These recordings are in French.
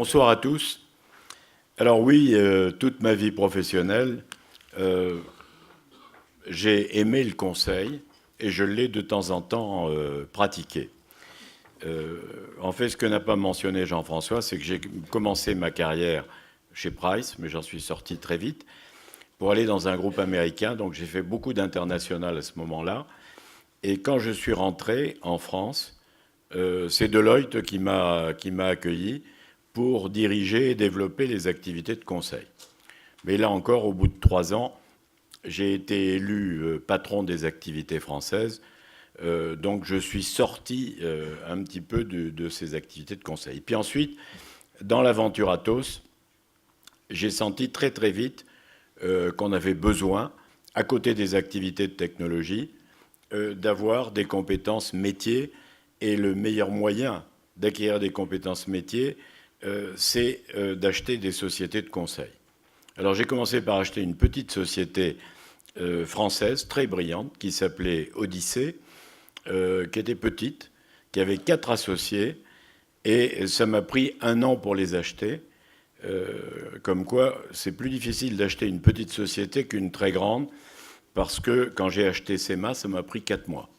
Bonsoir à tous. Alors oui, toute ma vie professionnelle, j'ai aimé le conseil et je l'ai de temps en temps pratiqué. En fait, ce que n'a pas mentionné Jean-François, c'est que j'ai commencé ma carrière chez Price, mais j'en suis sorti très vite, pour aller dans un groupe américain. Donc j'ai fait beaucoup d'international à ce moment-là. Et quand je suis rentré en France, c'est Deloitte qui m'a accueilli pour diriger et développer les activités de conseil. Mais là encore, au bout de 3 ans, j'ai été élu patron des activités françaises. Donc je suis sorti un petit peu de ces activités de conseil. Puis ensuite, dans l'aventure Atos, j'ai senti très très vite qu'on avait besoin, à côté des activités de technologie, d'avoir des compétences métiers. Et le meilleur moyen d'acquérir des compétences métiers, c'est d'acheter des sociétés de conseil. Alors j'ai commencé par acheter une petite société française très brillante qui s'appelait Odyssée, qui était petite, qui avait 4 associés, et ça m'a pris 1 an pour les acheter. Comme quoi, c'est plus difficile d'acheter une petite société qu'une très grande, parce que quand j'ai acheté SEMA, ça m'a pris 4 mois.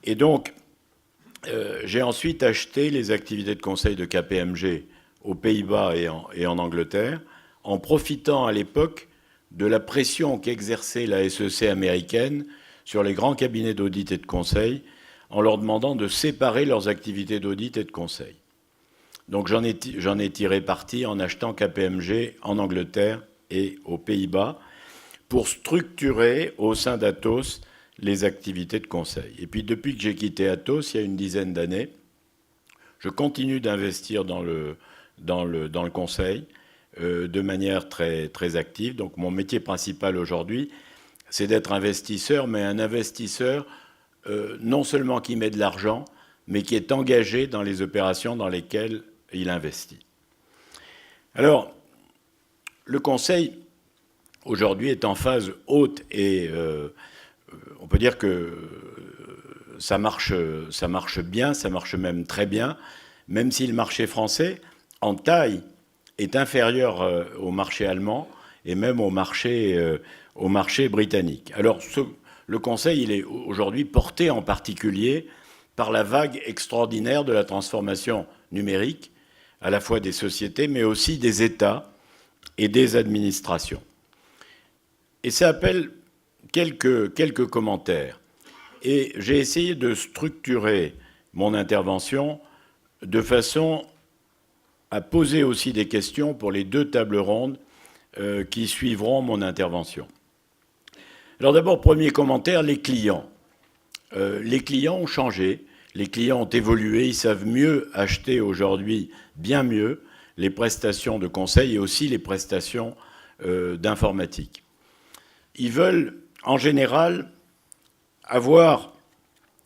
Et donc, j'ai ensuite acheté les activités de conseil de KPMG aux Pays-Bas et en Angleterre, en profitant à l'époque de la pression qu'exerçait la SEC américaine sur les grands cabinets d'audit et de conseil, en leur demandant de séparer leurs activités d'audit et de conseil. Donc j'en ai tiré parti en achetant KPMG en Angleterre et aux Pays-Bas pour structurer au sein d'Atos les activités de conseil. Et puis depuis que j'ai quitté Atos, il y a une dizaine d'années, je continue d'investir dans le conseil de manière très, très active. Donc mon métier principal aujourd'hui, c'est d'être investisseur, mais un investisseur non seulement qui met de l'argent, mais qui est engagé dans les opérations dans lesquelles il investit. Alors, le conseil, aujourd'hui, est en phase haute et on peut dire que ça marche bien, ça marche même très bien, même si le marché français, en taille, est inférieur au marché allemand et même au marché britannique. Alors, le conseil, il est aujourd'hui porté en particulier par la vague extraordinaire de la transformation numérique, à la fois des sociétés, mais aussi des États et des administrations. Et ça appelle quelques commentaires. Et j'ai essayé de structurer mon intervention de façon à poser aussi des questions pour les 2 tables rondes qui suivront mon intervention. Alors d'abord, premier commentaire, les clients. Les clients ont changé, les clients ont évolué, ils savent mieux acheter aujourd'hui, bien mieux, les prestations de conseil et aussi les prestations d'informatique. Ils veulent, en général, avoir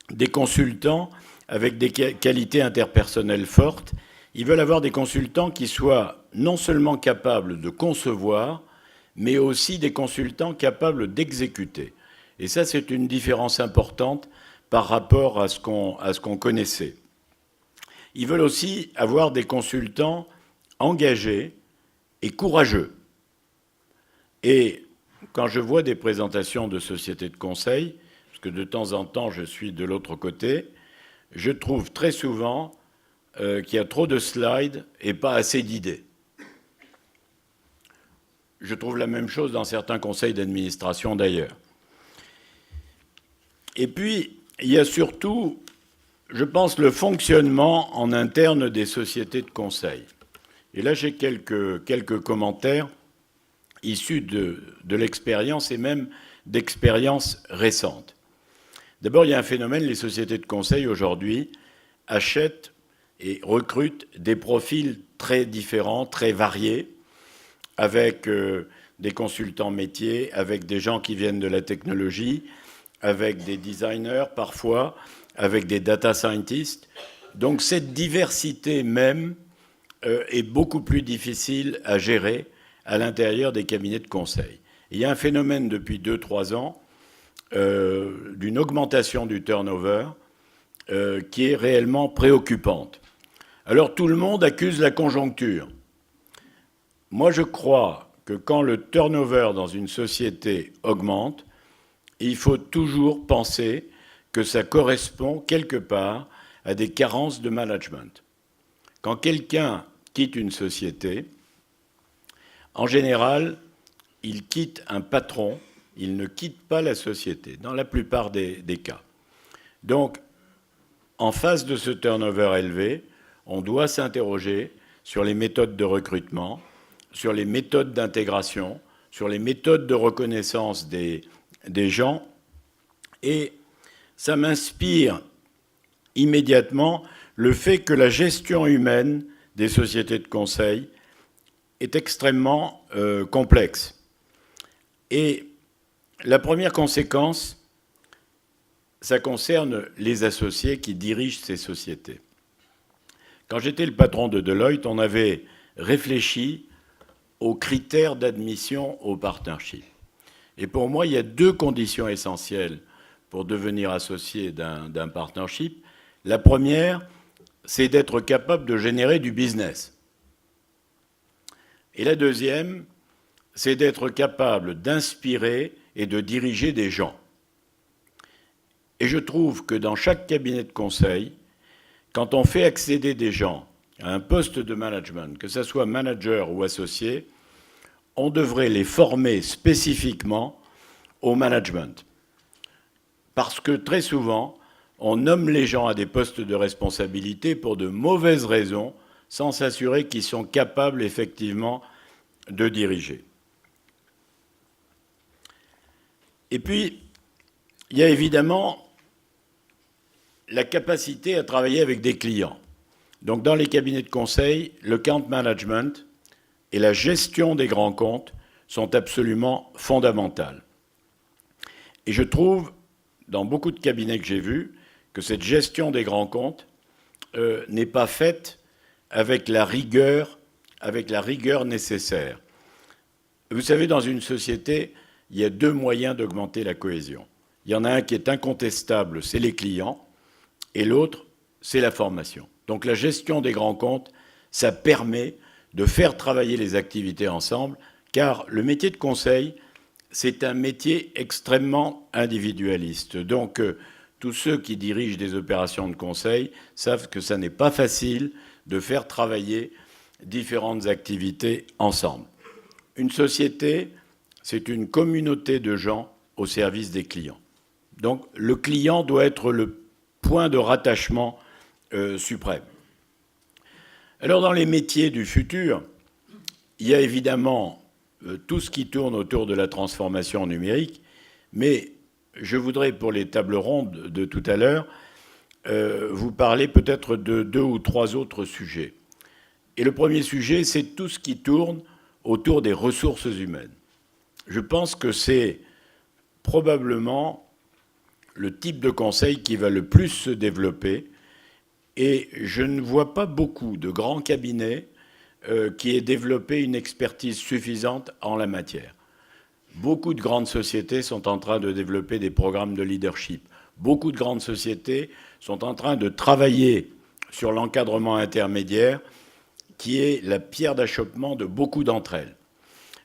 des consultants avec des qualités interpersonnelles fortes. Ils veulent avoir des consultants qui soient non seulement capables de concevoir, mais aussi des consultants capables d'exécuter. Et ça, c'est une différence importante par rapport à ce qu'on connaissait. Ils veulent aussi avoir des consultants engagés et courageux. Et quand je vois des présentations de sociétés de conseil, parce que de temps en temps je suis de l'autre côté, je trouve très souvent qu'il y a trop de slides et pas assez d'idées. Je trouve la même chose dans certains conseils d'administration d'ailleurs. Et puis, il y a surtout, je pense, le fonctionnement en interne des sociétés de conseil. Et là, j'ai quelques commentaires issus de l'expérience et même d'expériences récentes. D'abord, il y a un phénomène, les sociétés de conseil aujourd'hui achètent et recrutent des profils très différents, très variés, avec des consultants métiers, avec des gens qui viennent de la technologie, avec des designers parfois, avec des data scientists. Donc cette diversité même est beaucoup plus difficile à gérer à l'intérieur des cabinets de conseil. Il y a un phénomène depuis 2-3 ans d'une augmentation du turnover qui est réellement préoccupante. Alors tout le monde accuse la conjoncture. Moi, je crois que quand le turnover dans une société augmente, il faut toujours penser que ça correspond quelque part à des carences de management. Quand quelqu'un quitte une société, en général, il quitte un patron, il ne quitte pas la société, dans la plupart des cas. Donc, en face de ce turnover élevé, on doit s'interroger sur les méthodes de recrutement, sur les méthodes d'intégration, sur les méthodes de reconnaissance des gens. Et ça m'inspire immédiatement le fait que la gestion humaine des sociétés de conseil est extrêmement complexe. Et la première conséquence, ça concerne les associés qui dirigent ces sociétés. Quand j'étais le patron de Deloitte, on avait réfléchi aux critères d'admission au partnership. Et pour moi, il y a deux conditions essentielles pour devenir associé d'un partnership. La première, c'est d'être capable de générer du business. Et la deuxième, c'est d'être capable d'inspirer et de diriger des gens. Et je trouve que dans chaque cabinet de conseil, quand on fait accéder des gens à un poste de management, que ce soit manager ou associé, on devrait les former spécifiquement au management. Parce que très souvent, on nomme les gens à des postes de responsabilité pour de mauvaises raisons, sans s'assurer qu'ils sont capables effectivement de diriger. Et puis, il y a évidemment la capacité à travailler avec des clients. Donc dans les cabinets de conseil, le account management et la gestion des grands comptes sont absolument fondamentales. Et je trouve, dans beaucoup de cabinets que j'ai vus, que cette gestion des grands comptes n'est pas faite avec la rigueur nécessaire. Vous savez, dans une société, il y a deux moyens d'augmenter la cohésion. Il y en a un qui est incontestable, c'est les clients, et l'autre, c'est la formation. Donc la gestion des grands comptes, ça permet de faire travailler les activités ensemble, car le métier de conseil, c'est un métier extrêmement individualiste. Donc tous ceux qui dirigent des opérations de conseil savent que ça n'est pas facile de faire travailler différentes activités ensemble. Une société, c'est une communauté de gens au service des clients. Donc le client doit être le point de rattachement suprême. Alors dans les métiers du futur, il y a évidemment tout ce qui tourne autour de la transformation numérique, mais je voudrais, pour les tables rondes de tout à l'heure, vous parler peut-être de deux ou trois autres sujets. Et le premier sujet, c'est tout ce qui tourne autour des ressources humaines. Je pense que c'est probablement le type de conseil qui va le plus se développer, et je ne vois pas beaucoup de grands cabinets qui aient développé une expertise suffisante en la matière. Beaucoup de grandes sociétés sont en train de développer des programmes de leadership. Beaucoup de grandes sociétés sont en train de travailler sur l'encadrement intermédiaire, qui est la pierre d'achoppement de beaucoup d'entre elles.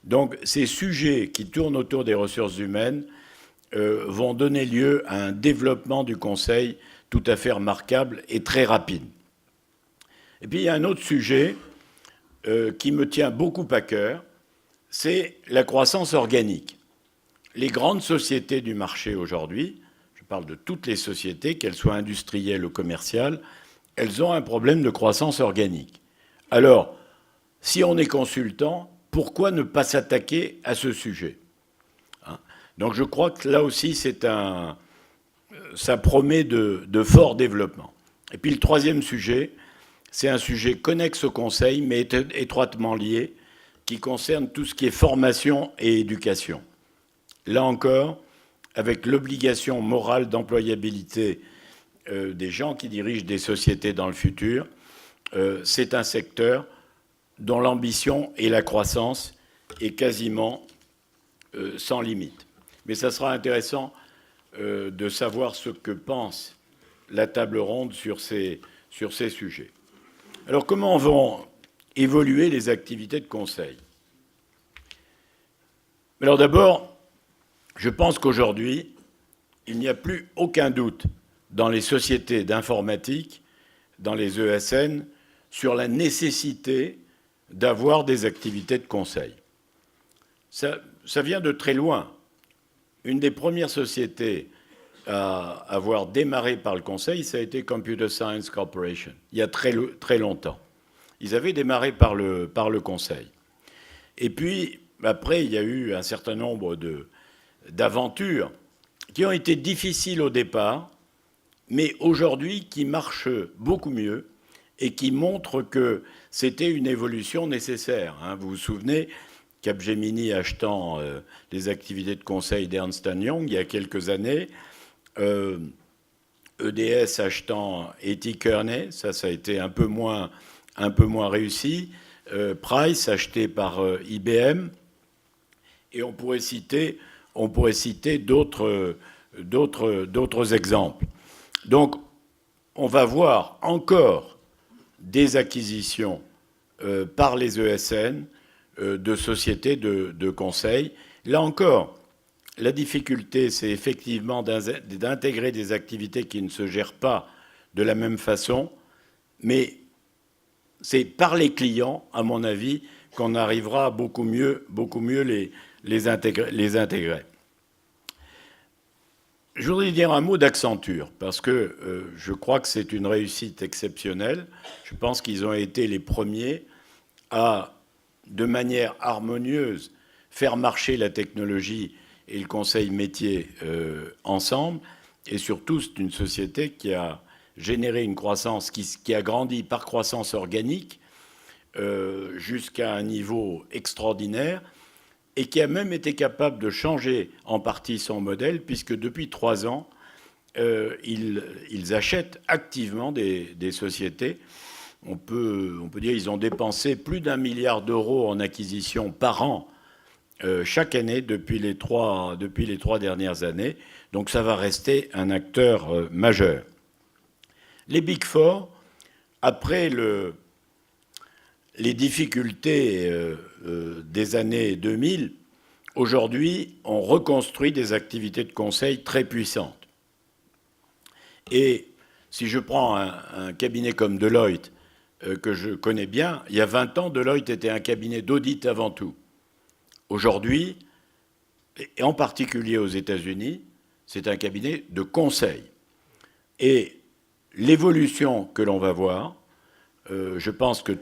Donc ces sujets qui tournent autour des ressources humaines vont donner lieu à un développement du conseil tout à fait remarquable et très rapide. Et puis il y a un autre sujet qui me tient beaucoup à cœur, c'est la croissance organique. Les grandes sociétés du marché aujourd'hui, je parle de toutes les sociétés, qu'elles soient industrielles ou commerciales, elles ont un problème de croissance organique. Alors, si on est consultant, pourquoi ne pas s'attaquer à ce sujet ? Donc je crois que là aussi, ça promet de forts développements. Et puis le troisième sujet, c'est un sujet connexe au conseil, mais étroitement lié, qui concerne tout ce qui est formation et éducation. Là encore, avec l'obligation morale d'employabilité des gens qui dirigent des sociétés dans le futur, c'est un secteur dont l'ambition et la croissance est quasiment sans limite. Mais ça sera intéressant de savoir ce que pense la table ronde sur ces sujets. Alors, comment vont évoluer les activités de conseil? Alors d'abord, je pense qu'aujourd'hui, il n'y a plus aucun doute dans les sociétés d'informatique, dans les ESN, sur la nécessité d'avoir des activités de conseil. Ça vient de très loin. Une des premières sociétés à avoir démarré par le conseil, ça a été Computer Science Corporation, il y a très longtemps. Ils avaient démarré par le conseil. Et puis, après, il y a eu un certain nombre d'aventures qui ont été difficiles au départ, mais aujourd'hui qui marchent beaucoup mieux et qui montrent que c'était une évolution nécessaire. Vous vous souvenez, Capgemini achetant les activités de conseil d'Ernst & Young il y a quelques années, EDS achetant E.T. Kearney, ça a été un peu moins réussi, Price acheté par IBM, et on pourrait citer d'autres exemples. Donc, on va voir encore des acquisitions par les ESN de sociétés de conseil. Là encore, la difficulté, c'est effectivement d'intégrer des activités qui ne se gèrent pas de la même façon, mais c'est par les clients, à mon avis, qu'on arrivera beaucoup mieux les intégrer. Je voudrais dire un mot d'Accenture, parce que je crois que c'est une réussite exceptionnelle. Je pense qu'ils ont été les premiers à, de manière harmonieuse, faire marcher la technologie et le conseil métier ensemble. Et surtout, c'est une société qui a généré une croissance qui a grandi par croissance organique jusqu'à un niveau extraordinaire et qui a même été capable de changer en partie son modèle, puisque depuis 3 ans, ils achètent activement des sociétés. On peut dire qu'ils ont dépensé plus d'1 milliard d'euros en acquisition par an chaque année depuis les 3 dernières années. Donc ça va rester un acteur majeur. Les Big Four, après les difficultés des années 2000, aujourd'hui, on reconstruit des activités de conseil très puissantes. Et si je prends un cabinet comme Deloitte, que je connais bien, il y a 20 ans, Deloitte était un cabinet d'audit avant tout. Aujourd'hui, et en particulier aux États-Unis, c'est un cabinet de conseil. Et l'évolution que l'on va voir, je pense que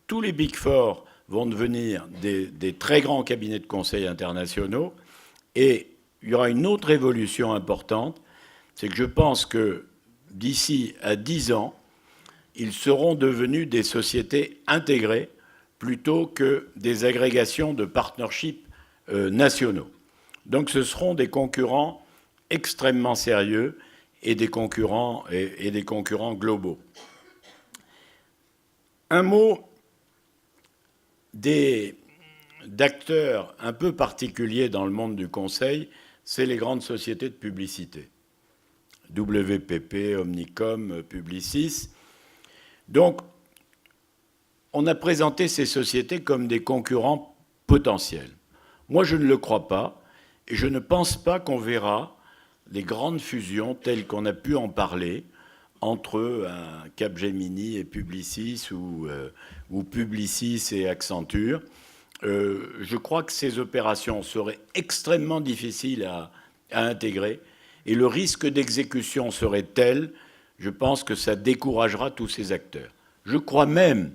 tous les Big Four vont devenir des très grands cabinets de conseil internationaux. Et il y aura une autre évolution importante, c'est que je pense que d'ici à 10 ans, ils seront devenus des sociétés intégrées plutôt que des agrégations de partnerships nationaux. Donc ce seront des concurrents extrêmement sérieux et des concurrents globaux. Un mot d'acteurs un peu particuliers dans le monde du conseil, c'est les grandes sociétés de publicité. WPP, Omnicom, Publicis. Donc, on a présenté ces sociétés comme des concurrents potentiels. Moi, je ne le crois pas, et je ne pense pas qu'on verra des grandes fusions telles qu'on a pu en parler entre un Capgemini et Publicis ou Publicis et Accenture. Je crois que ces opérations seraient extrêmement difficiles à intégrer, et le risque d'exécution serait tel, je pense que ça découragera tous ces acteurs. Je crois même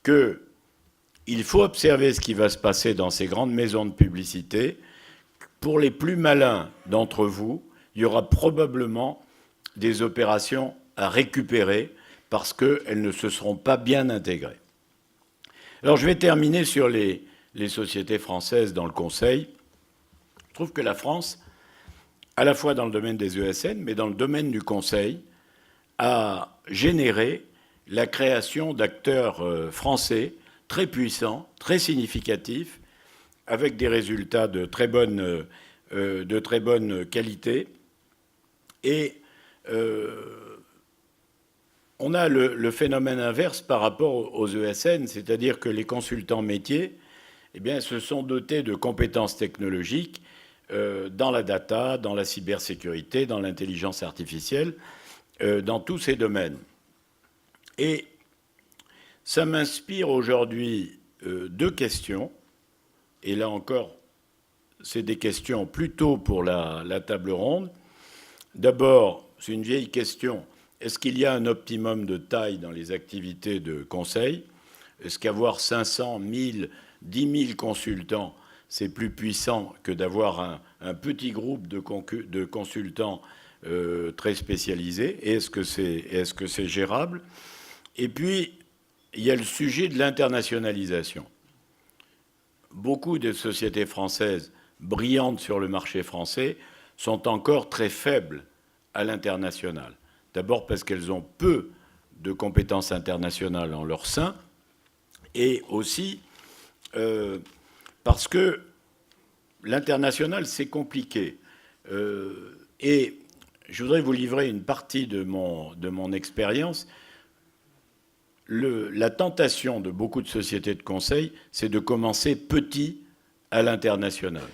qu'il faut observer ce qui va se passer dans ces grandes maisons de publicité. Pour les plus malins d'entre vous, il y aura probablement des opérations à récupérer parce qu'elles ne se seront pas bien intégrées. Alors je vais terminer sur les sociétés françaises dans le conseil. Je trouve que la France, à la fois dans le domaine des ESN, mais dans le domaine du conseil, a généré la création d'acteurs français très puissants, très significatifs, avec des résultats de très bonne qualité. Et on a le phénomène inverse par rapport aux ESN, c'est-à-dire que les consultants métiers, eh bien, se sont dotés de compétences technologiques dans la data, dans la cybersécurité, dans l'intelligence artificielle, dans tous ces domaines. Et ça m'inspire aujourd'hui deux questions, et là encore, c'est des questions plutôt pour la table ronde. D'abord, c'est une vieille question. Est-ce qu'il y a un optimum de taille dans les activités de conseil? Est-ce qu'avoir 500, 1000, 10 000 consultants, c'est plus puissant que d'avoir un petit groupe de consultants très spécialisés? Et est-ce que c'est gérable? Et puis, il y a le sujet de l'internationalisation. Beaucoup de sociétés françaises brillantes sur le marché français sont encore très faibles à l'international. D'abord parce qu'elles ont peu de compétences internationales en leur sein, et aussi parce que l'international, c'est compliqué. Et je voudrais vous livrer une partie de mon expérience. La tentation de beaucoup de sociétés de conseil, c'est de commencer petit à l'international.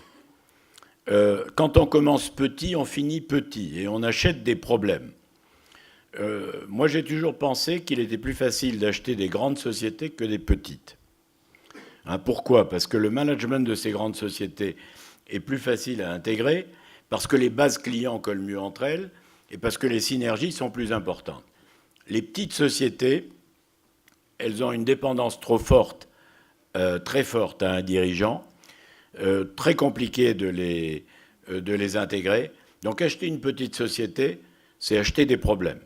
Quand on commence petit, on finit petit et on achète des problèmes. Moi, j'ai toujours pensé qu'il était plus facile d'acheter des grandes sociétés que des petites. Pourquoi? Parce que le management de ces grandes sociétés est plus facile à intégrer, parce que les bases clients collent mieux entre elles et parce que les synergies sont plus importantes. Les petites sociétés, elles ont une dépendance trop forte, très forte à un dirigeant, très compliqué de les intégrer. Donc acheter une petite société, c'est acheter des problèmes.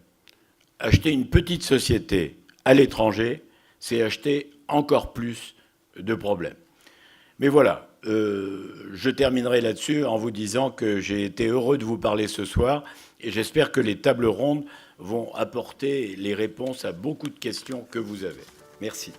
Acheter une petite société à l'étranger, c'est acheter encore plus de problèmes. Mais voilà, je terminerai là-dessus en vous disant que j'ai été heureux de vous parler ce soir et j'espère que les tables rondes vont apporter les réponses à beaucoup de questions que vous avez. Merci.